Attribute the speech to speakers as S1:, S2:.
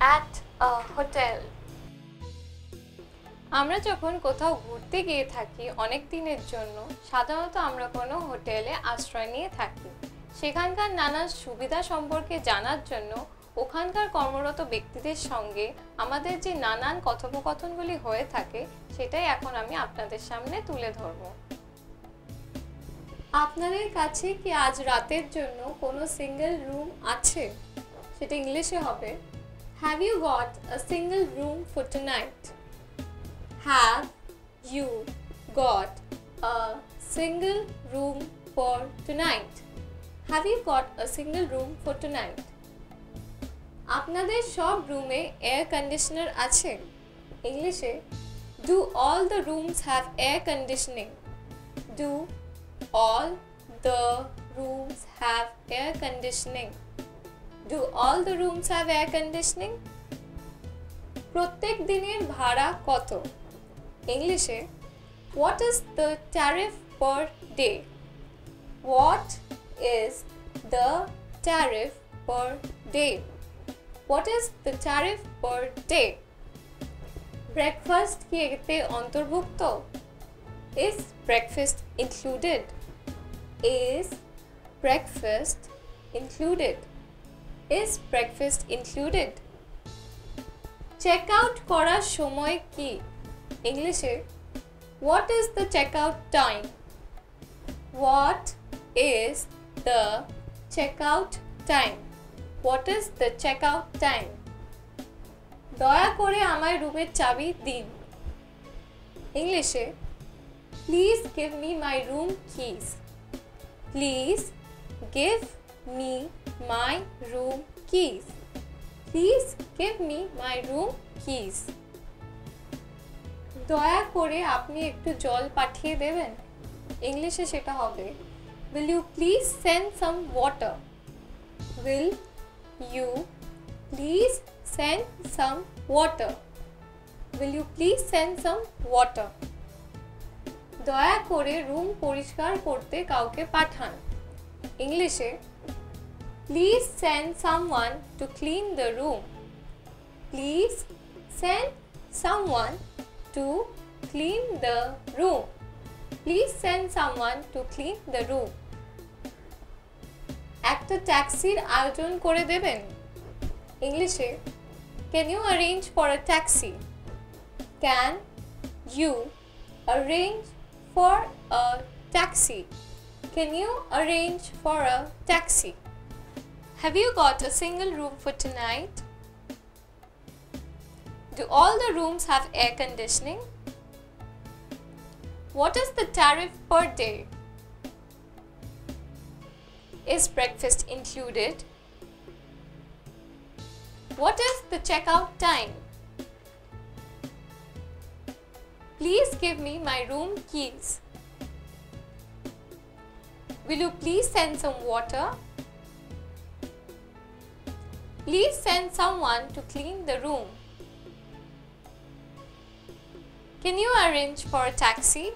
S1: at a hotel. আমরা যখন কোথাও ঘুরতে গিয়ে থাকি অনেক দিনের জন্য সাধারণত আমরা কোনো হোটেলে আশ্রয় নিয়ে থাকি। সেখানকার নানান সুবিধা সম্পর্কে জানার জন্য ওখানকার কর্মরত ব্যক্তিদের সঙ্গে আমাদের যে নানান কথোপকথনগুলি হয়ে থাকে সেটাই এখন আমি আপনাদের সামনে তুলে ধরব। আপনাদের কাছে কি আজ রাতের জন্য কোনো সিঙ্গেল রুম আছে? সেটা ইংলিশে হবে Have you got a single room for tonight? Have you got a single room for tonight? Have you got a single room for tonight? আপনাদের সব রুমে এয়ার কন্ডিশনার আছে? ইংলিশে Do all the rooms have air conditioning? Do all the rooms have air conditioning? Do all the rooms have air conditioning? প্রত্যেক দিনের ভাড়া কত? ইংলিশে What is the tariff per day? What is the tariff per day? What is the tariff per day? Breakfast কি এতে অন্তর্ভুক্ত? Is breakfast included? Is breakfast included? Is breakfast included? Check out করার সময় কি? ইংলিশে What is the checkout time? What is the checkout time? What is the checkout time? দয়া করে আমার রুমের চাবি দিন। ইংলিশে Please give me my room keys. Please give me my room keys. Please give me my room keys. দয়া করে আপনি একটু জল পাঠিয়ে দেবেন। ইংলিশে সেটা হবে Will you please send some water? Will you please send some water? Will you please send some water? দয়া করে রুম পরিষ্কার করতে কাউকে পাঠান। ইংলিশে Please send someone to clean the room. Please send someone to clean the room. Please send someone to clean the room. একটা ট্যাক্সির আয়োজন করে দেবেন। ইংলিশে Can you arrange for a taxi? Can you arrange for a taxi? Can you arrange for a taxi? Have you got a single room for tonight? Do all the rooms have air conditioning? What is the tariff per day? Is breakfast included? What is the checkout time? Please give me my room keys. Will you please send some water? Please send someone to clean the room. Can you arrange for a taxi?